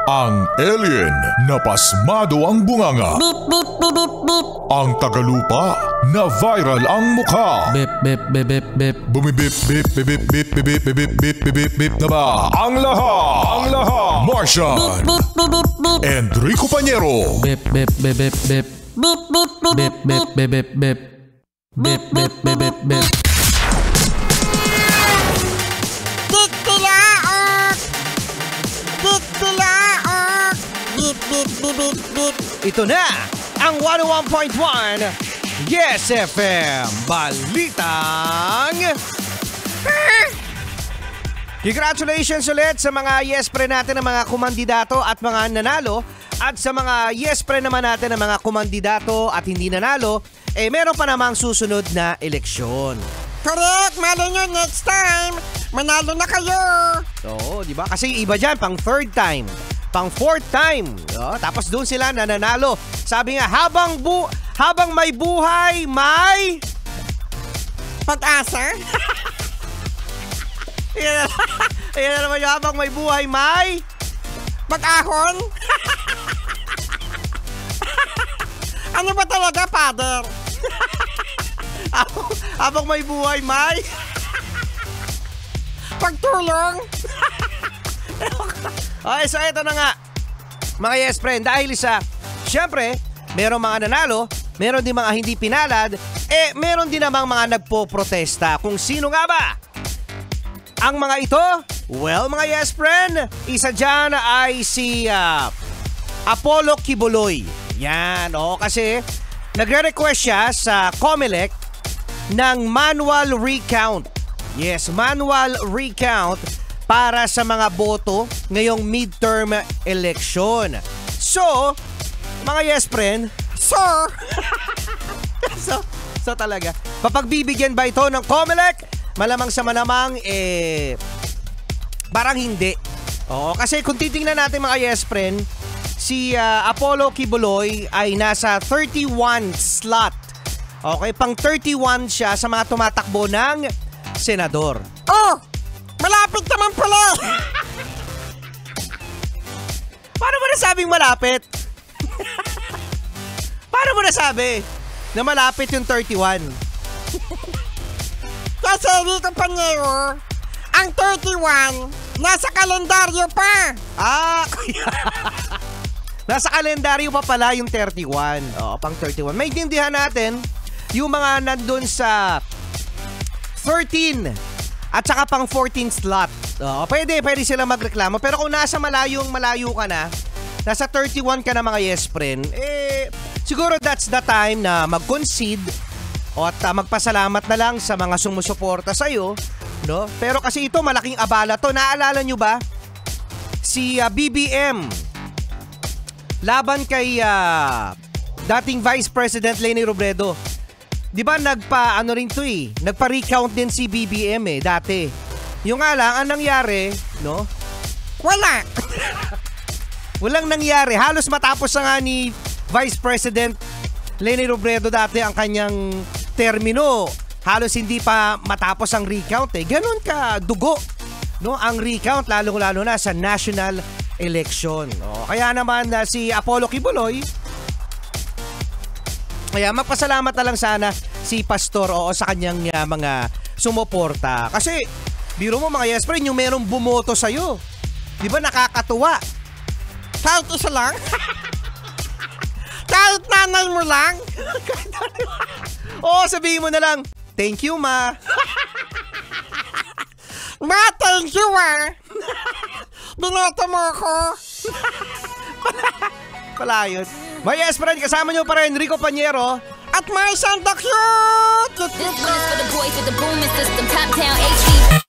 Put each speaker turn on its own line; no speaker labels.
Ang alien na pasmado ang bunganga.
Beep, beep, beep, beep, beep.
Ang tagalupa na viral ang mukha.
Bip, bip, bip, bip, bip.
Bumibip, bip, bip, bip, bip, bip, bip, bip, bip, bip, bip, bip na ba? Ang lahat! Martian!
Beep, beep, beep, beep.
Enrico Pañero!
Bip, bip, bip, bip, bip.
Beep, beep, beep,
Bip, bip, bip, bip, bip. Bip, bip, bip, bip, bip.
Titilaok! Titilaok! Beep, beep, beep, beep, beep.
Ito na ang 101.1 Yes FM Balitang Congratulations ulit sa mga Yes Pre natin ng mga kumandidato at mga nanalo. At sa mga Yes Pre naman natin ng mga kumandidato at hindi nanalo, meron pa namang susunod na eleksyon.
Correct! Malay nyo, next time, manalo na kayo!
Oo, di ba? Kasi iba dyan, pang third time, pang fourth time. Tapos doon sila nananalo. Sabi nga, habang may buhay, may...
Pag-asa?
Ayan na naman yung habang may buhay, may...
Pag-ahon? Ano ba talaga, father?
Habang may buhay, may...
Pagtulong?
Okay, so ito na nga, mga Yes Friend, dahil syempre, meron mga nanalo, meron din mga hindi pinalad, meron din namang mga nagpo-protesta. Kung sino nga ba ang mga ito? Well, mga Yes Friend, isa dyan ay si Apollo Kibuloy. Yan, kasi nagre-request siya sa COMELEC ng manual recount. Yes, manual recount para sa mga boto ngayong midterm election. So, mga Yes Friend,
Sir?
so talaga, papagbibigyan ba ito ng COMELEC? Malamang sa malamang, parang hindi. Kasi kung titingnan natin mga Yes Friend, si Apollo Kibuloy ay nasa 31 slot. Okay, pang 31 siya sa mga tumatakbo ng senador.
Oh! Malapit naman pala!
Paano mo nasabing malapit? Paano mo nasabi na malapit yung 31?
Kasi Rico Pañero, ang 31, nasa kalendaryo pa!
Nasa kalendaryo pa pala yung 31. Pang 31. Maintindihan natin yung mga nandun sa 13 at saka pang 14 slot. Pwede sila magreklamo. Pero kung nasa malayo ka na, nasa 31 ka na mga Yes Friend, siguro that's the time na mag-concede at magpasalamat na lang sa mga sumusuporta sa'yo. No? Pero kasi ito, malaking abala to. Naalala nyo ba? Si BBM laban kay dating Vice President Leni Robredo. Di ba nagpa-recount din si BBM dati. Yung nga lang, ang nangyari, no?
Wala!
Walang nangyari. Halos matapos na nga ni Vice President Leni Robredo dati ang kanyang termino. Halos hindi pa matapos ang recount. Ganon ka dugo, no? Ang recount, lalo na sa national election. Kaya naman si Apollo Kibuloy, kaya magpasalamat na lang sana si Pastor sa kanyang mga sumuporta. Kasi, biro mo mga Yes Friend, yung merong bumoto sa'yo. Di ba nakakatuwa?
Kahit isa lang? Kahit nanay mo lang?
Sabihin mo na lang, thank you, ma.
Ma, thank you, Binoto mo ako.
Palayot. Mga Yes Friend, kasama nyo pa rin Rico Pañero
at Martian the Cute!
This one is for the boys with the booming system, top down HD.